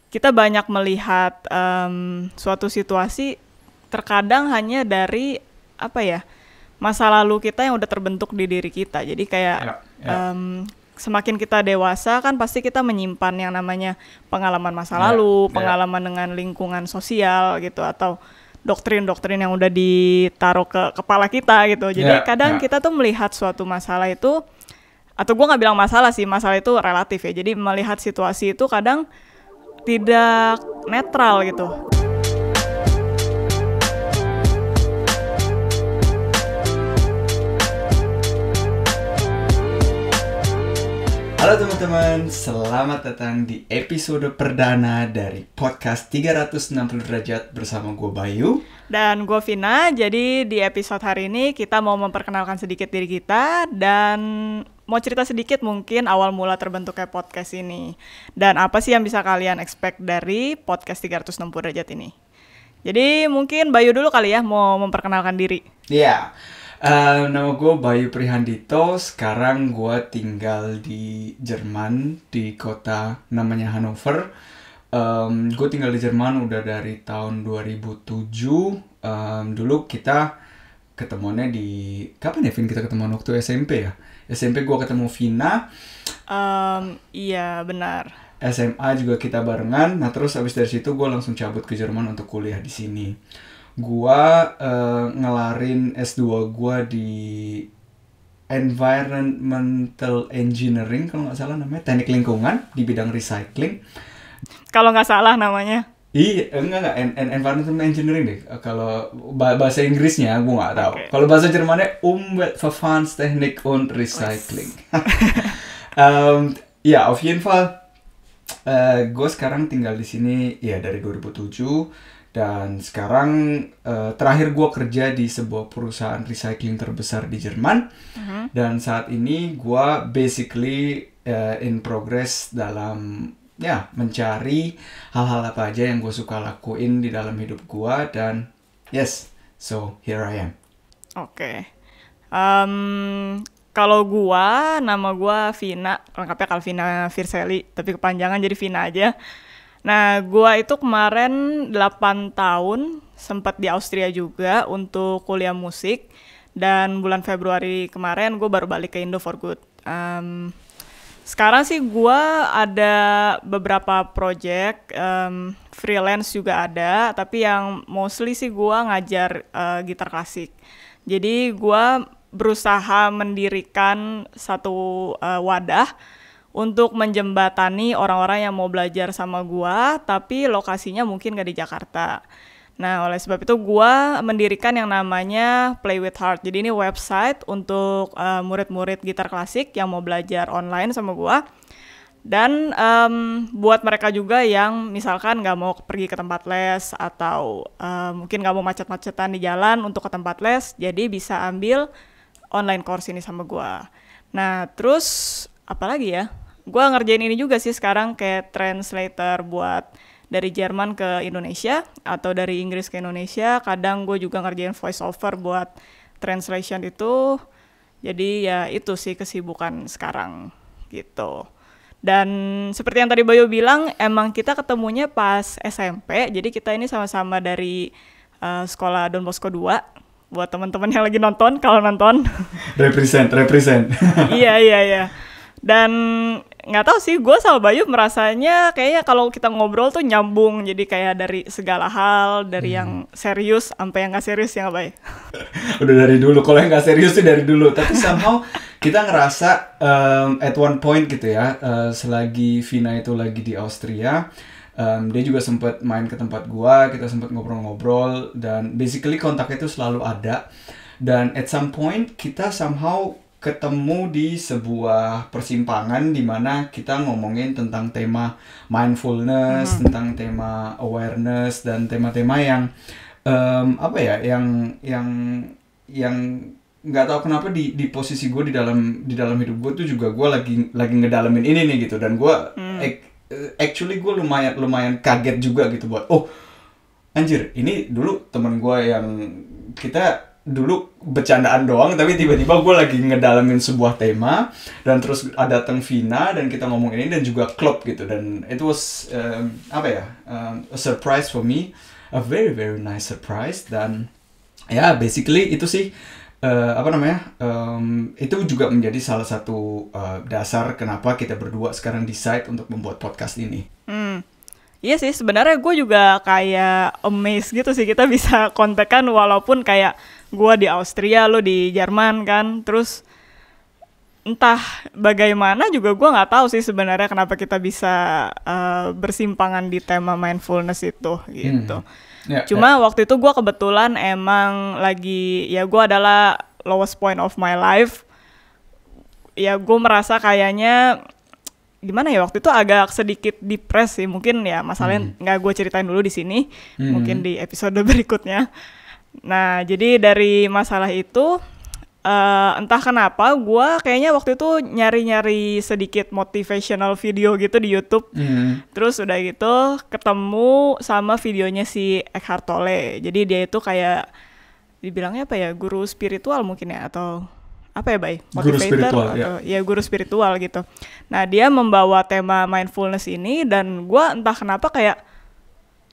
kita banyak melihat suatu situasi terkadang hanya dari masa lalu kita yang udah terbentuk di diri kita. Jadi kayak semakin kita dewasa kan pasti kita menyimpan yang namanya pengalaman masa lalu, pengalaman dengan lingkungan sosial gitu, atau doktrin-doktrin yang udah ditaruh ke kepala kita gitu. Jadi kadang kita tuh melihat suatu masalah itu, atau gue nggak bilang masalah sih, masalah itu relatif ya. Jadi melihat situasi itu kadang tidak netral gitu. Halo teman-teman, selamat datang di episode perdana dari podcast 360 derajat bersama gue Bayu dan gue Vina. Jadi di episode hari ini kita mau memperkenalkan sedikit diri kita dan mau cerita sedikit mungkin awal mula terbentuknya podcast ini. Dan apa sih yang bisa kalian expect dari podcast 360 derajat ini. Jadi mungkin Bayu dulu kali ya mau memperkenalkan diri. Iya. Nama gue Bayu Prihandito. Sekarang gue tinggal di Jerman, di kota namanya Hannover. Gue tinggal di Jerman udah dari tahun 2007. Dulu kita ketemuannya di... Kapan ya Vin kita ketemuan? Waktu SMP ya? SMP gue ketemu Vina. Iya benar. SMA juga kita barengan. Nah terus abis dari situ gue langsung cabut ke Jerman untuk kuliah di sini. Gua ngelarin S2 gua di Environmental Engineering kalau nggak salah namanya, teknik lingkungan di bidang recycling. Kalau nggak salah namanya. Iya, enggak, Environmental Engineering deh. Kalau bahasa Inggrisnya gua nggak tahu. Okay. Kalau bahasa Jermannya Umweltverfahrenstechnik und Recycling. Ya, auf jeden Fall. Gue sekarang tinggal di sini ya dari 2007. Dan sekarang terakhir gue kerja di sebuah perusahaan recycling terbesar di Jerman. Dan saat ini gue basically in progress dalam mencari hal-hal apa aja yang gue suka lakuin di dalam hidup gue. Dan yes, so here I am. Oke. Kalau gue, nama gue Vina, lengkapnya Calvina Virseli, tapi kepanjangan jadi Vina aja. Nah, gue itu kemarin 8 tahun sempat di Austria juga untuk kuliah musik. Dan bulan Februari kemarin gue baru balik ke Indo for good. Sekarang sih gue ada beberapa project, freelance juga ada. Tapi yang mostly sih gue ngajar gitar klasik. Jadi gue berusaha mendirikan satu wadah untuk menjembatani orang-orang yang mau belajar sama gua, tapi lokasinya mungkin gak di Jakarta. Nah, oleh sebab itu gua mendirikan yang namanya Play with Heart. Jadi ini website untuk murid-murid gitar klasik yang mau belajar online sama gua. Dan buat mereka juga yang misalkan gak mau pergi ke tempat les atau mungkin gak mau macet-macetan di jalan untuk ke tempat les, jadi bisa ambil online course ini sama gua. Nah, terus apalagi ya? Gue ngerjain ini juga sih sekarang kayak translator buat dari Jerman ke Indonesia atau dari Inggris ke Indonesia. Kadang gue juga ngerjain voice over buat translation itu. Jadi ya itu sih kesibukan sekarang gitu. Dan seperti yang tadi Bayu bilang, emang kita ketemunya pas SMP. Jadi kita ini sama-sama dari sekolah Don Bosco 2. Buat teman-teman yang lagi nonton, kalau nonton. Represent. Iya. Dan nggak tahu sih, gue sama Bayu merasanya kayaknya kalau kita ngobrol tuh nyambung. Jadi kayak dari segala hal, dari yang serius sampai yang nggak serius ya nggak Bay? Udah dari dulu, kalau yang nggak serius sih dari dulu. Tapi somehow kita ngerasa at one point gitu ya, selagi Vina itu lagi di Austria, dia juga sempat main ke tempat gua, kita sempat ngobrol-ngobrol, dan basically kontaknya itu selalu ada. Dan at some point kita somehow ketemu di sebuah persimpangan di mana kita ngomongin tentang tema mindfulness, tentang tema awareness, dan tema-tema yang yang nggak tahu kenapa di posisi gue di dalam hidup gue tuh juga gue lagi ngedalamin ini nih gitu. Dan gue actually gue lumayan kaget juga gitu buat anjir, ini dulu teman gue yang kita dulu bercandaan doang, tapi tiba-tiba gue lagi ngedalamin sebuah tema dan terus ada datang Vina dan kita ngomong ini dan juga klop gitu, dan it was a surprise for me, a very very nice surprise. Dan ya basically itu sih itu juga menjadi salah satu dasar kenapa kita berdua sekarang decide untuk membuat podcast ini. Iya sih, sebenarnya gue juga kayak amazed gitu sih kita bisa kontekan walaupun kayak gue di Austria, lo di Jerman kan. Terus entah bagaimana juga gue nggak tahu sih sebenarnya kenapa kita bisa bersimpangan di tema mindfulness itu gitu. Cuma waktu itu gue kebetulan emang lagi, ya gue adalah lowest point of my life. Ya gue merasa kayaknya gimana ya, waktu itu agak sedikit depres sih, mungkin ya masalahnya nggak gue ceritain dulu di sini, mungkin di episode berikutnya. Nah jadi dari masalah itu entah kenapa gue kayaknya waktu itu nyari-nyari sedikit motivational video gitu di YouTube. Terus udah gitu ketemu sama videonya si Eckhart Tolle. Jadi dia itu kayak dibilangnya apa ya, guru spiritual mungkin ya, atau apa ya, motivator atau ya guru spiritual gitu. Nah dia membawa tema mindfulness ini dan gue entah kenapa kayak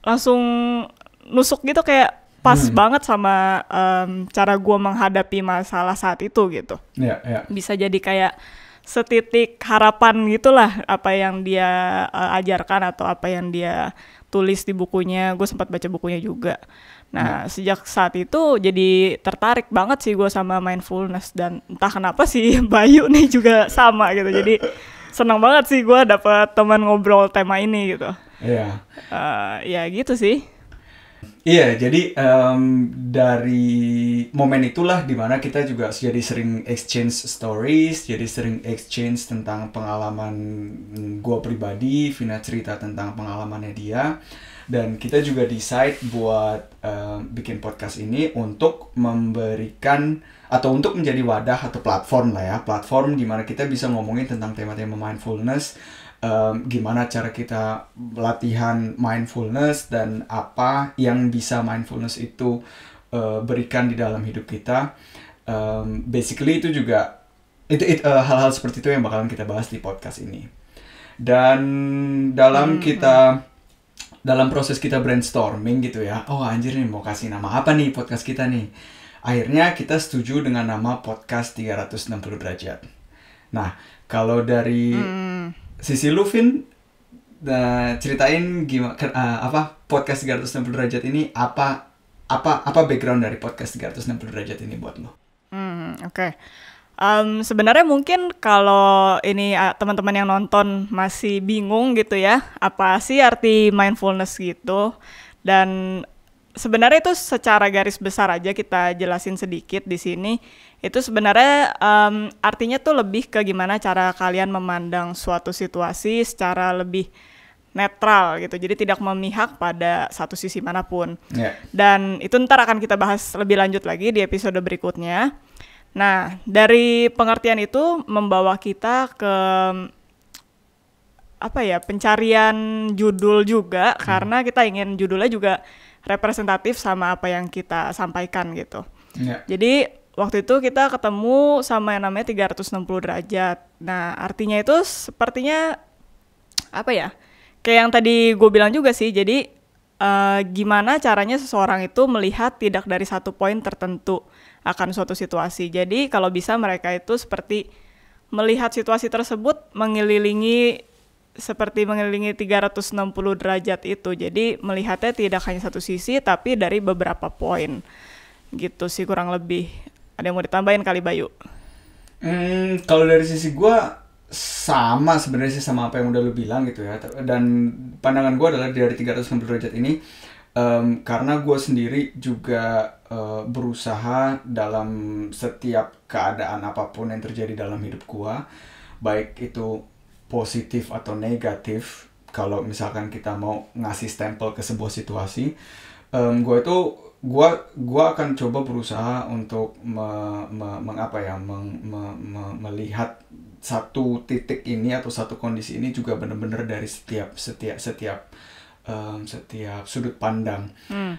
langsung nusuk gitu, kayak pas banget sama cara gue menghadapi masalah saat itu gitu. Bisa jadi kayak setitik harapan gitulah apa yang dia ajarkan atau apa yang dia tulis di bukunya. Gue sempat baca bukunya juga. Nah sejak saat itu jadi tertarik banget sih gue sama mindfulness, dan entah kenapa sih Bayu nih juga sama gitu. Jadi senang banget sih gue dapet teman ngobrol tema ini gitu. Ya gitu sih. Iya, jadi dari momen itulah dimana kita juga jadi sering exchange stories, jadi sering exchange tentang pengalaman gue pribadi, Vina cerita tentang pengalamannya dia, dan kita juga decide buat bikin podcast ini untuk memberikan atau untuk menjadi wadah atau platform lah ya, platform dimana kita bisa ngomongin tentang tema-tema mindfulness. Gimana cara kita latihan mindfulness dan apa yang bisa mindfulness itu berikan di dalam hidup kita. Basically itu juga hal-hal seperti itu yang bakalan kita bahas di podcast ini. Dan dalam proses kita brainstorming gitu ya, oh anjir nih mau kasih nama apa nih podcast kita nih. Akhirnya kita setuju dengan nama podcast 360 derajat. Nah, kalau dari sisi lu, Vin, ceritain gimana apa podcast 360 derajat ini, apa background dari podcast 360 derajat ini buat lu? Oke. Sebenarnya mungkin kalau ini teman-teman yang nonton masih bingung gitu ya, apa sih arti mindfulness gitu, dan sebenarnya itu secara garis besar aja kita jelasin sedikit di sini. Itu sebenarnya artinya tuh lebih ke gimana cara kalian memandang suatu situasi secara lebih netral gitu. Jadi tidak memihak pada satu sisi manapun. Dan itu ntar akan kita bahas lebih lanjut lagi di episode berikutnya. Nah, dari pengertian itu membawa kita ke pencarian judul juga, karena kita ingin judulnya juga representatif sama apa yang kita sampaikan gitu. Jadi waktu itu kita ketemu sama yang namanya 360 derajat. Nah, artinya itu sepertinya kayak yang tadi gue bilang juga sih. Jadi gimana caranya seseorang itu melihat tidak dari satu poin tertentu akan suatu situasi. Jadi kalau bisa mereka itu seperti melihat situasi tersebut mengelilingi 360 derajat itu. Jadi melihatnya tidak hanya satu sisi tapi dari beberapa poin. Gitu sih kurang lebih. Ada yang mau ditambahin kali, Bayu? Kalau dari sisi gue sama sebenarnya sih sama apa yang udah lu bilang gitu ya. Dan pandangan gue adalah dari 360 derajat ini karena gue sendiri juga berusaha dalam setiap keadaan apapun yang terjadi dalam hidup gue, baik itu positif atau negatif. Kalau misalkan kita mau ngasih stempel ke sebuah situasi, gue akan coba berusaha untuk melihat satu titik ini atau satu kondisi ini juga benar-benar dari setiap setiap sudut pandang.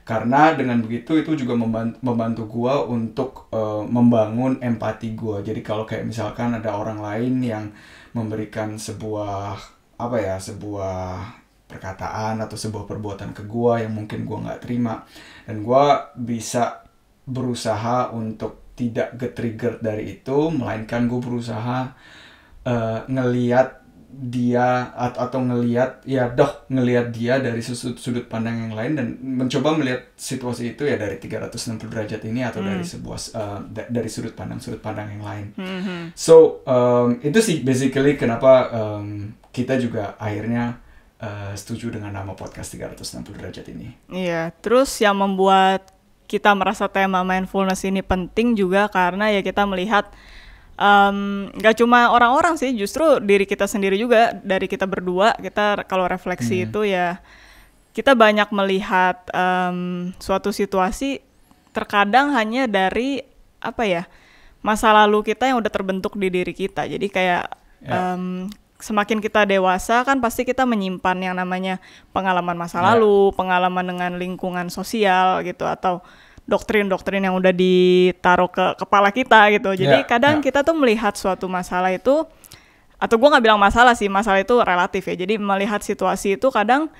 Karena dengan begitu itu juga membantu gue untuk membangun empati gue. Jadi kalau kayak misalkan ada orang lain yang memberikan sebuah perkataan atau sebuah perbuatan ke gue yang mungkin gue nggak terima, dan gue bisa berusaha untuk tidak get-trigger dari itu, melainkan gue berusaha ngelihat dia atau ngelihat dia dari sudut pandang yang lain, dan mencoba melihat situasi itu ya dari 360 derajat ini atau dari sebuah dari sudut pandang yang lain. So itu sih basically kenapa kita juga akhirnya setuju dengan nama podcast 360 derajat ini. Iya, terus yang membuat kita merasa tema mindfulness ini penting juga karena ya kita melihat gak cuma orang-orang sih, justru diri kita sendiri juga. Dari kita berdua, kita kalau refleksi itu ya kita banyak melihat suatu situasi terkadang hanya dari masa lalu kita yang udah terbentuk di diri kita. Jadi kayak semakin kita dewasa kan pasti kita menyimpan yang namanya pengalaman masa lalu, pengalaman dengan lingkungan sosial gitu, atau doktrin-doktrin yang udah ditaruh ke kepala kita gitu. Jadi kadang kita tuh melihat suatu masalah itu, atau gue gak bilang masalah sih, masalah itu relatif ya. Jadi melihat situasi itu kadang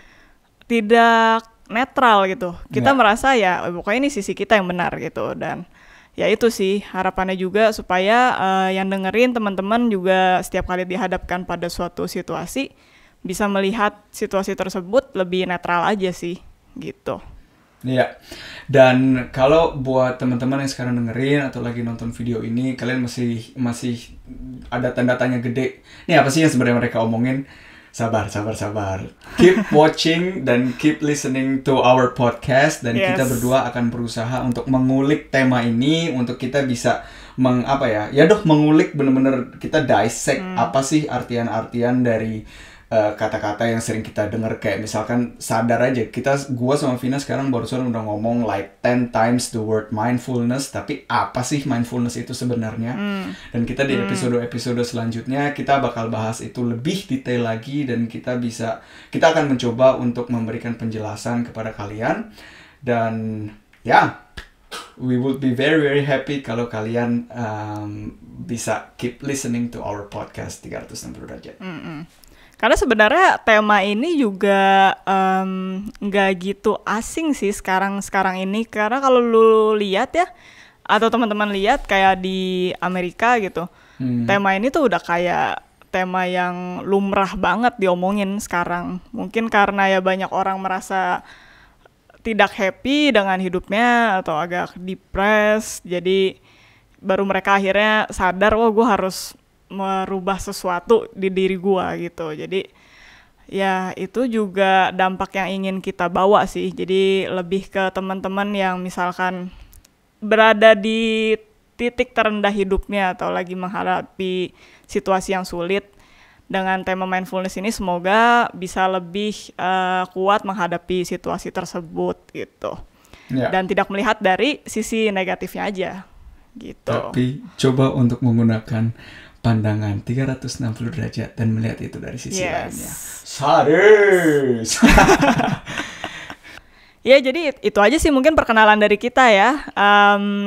tidak netral gitu. Kita merasa ya pokoknya ini sisi kita yang benar gitu. Dan ya itu sih harapannya juga supaya yang dengerin teman-teman juga setiap kali dihadapkan pada suatu situasi bisa melihat situasi tersebut lebih netral aja sih gitu. Iya, dan kalau buat teman-teman yang sekarang dengerin atau lagi nonton video ini, kalian masih ada tanda tanya gede. Ini apa sih yang sebenarnya mereka omongin? Sabar. Keep watching dan keep listening to our podcast, dan kita berdua akan berusaha untuk mengulik tema ini, untuk kita bisa mengulik bener-bener, kita dissect apa sih artian-artian dari kata-kata yang sering kita dengar. Kayak misalkan sadar aja, gua sama Vina sekarang barusan udah ngomong like 10 times the word mindfulness, tapi apa sih mindfulness itu sebenarnya? Dan kita di episode selanjutnya kita bakal bahas itu lebih detail lagi, dan kita akan mencoba untuk memberikan penjelasan kepada kalian. Dan we would be very very happy kalau kalian bisa keep listening to our podcast 360 derajat. Karena sebenarnya tema ini juga nggak gitu asing sih sekarang ini. Karena kalau lu lihat ya, atau teman-teman lihat kayak di Amerika gitu, tema ini tuh udah kayak tema yang lumrah banget diomongin sekarang. Mungkin karena ya banyak orang merasa tidak happy dengan hidupnya atau agak depressed. Jadi baru mereka akhirnya sadar, gue harus merubah sesuatu di diri gua gitu. Jadi ya itu juga dampak yang ingin kita bawa sih. Jadi lebih ke teman-teman yang misalkan berada di titik terendah hidupnya atau lagi menghadapi situasi yang sulit, dengan tema mindfulness ini semoga bisa lebih kuat menghadapi situasi tersebut gitu. Dan tidak melihat dari sisi negatifnya aja gitu. Tapi coba untuk menggunakan pandangan 360 derajat dan melihat itu dari sisi lainnya. Sadis. Ya, jadi itu aja sih mungkin perkenalan dari kita ya.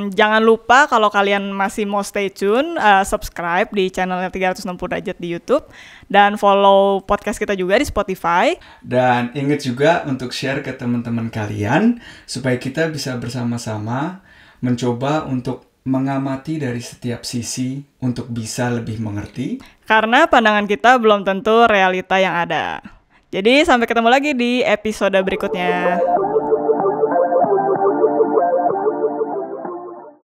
Jangan lupa kalau kalian masih mau stay tune, subscribe di channel 360 derajat di YouTube, dan follow podcast kita juga di Spotify. Dan ingat juga untuk share ke teman-teman kalian supaya kita bisa bersama-sama mencoba untuk mengamati dari setiap sisi untuk bisa lebih mengerti. Karena pandangan kita belum tentu realita yang ada. Jadi sampai ketemu lagi di episode berikutnya.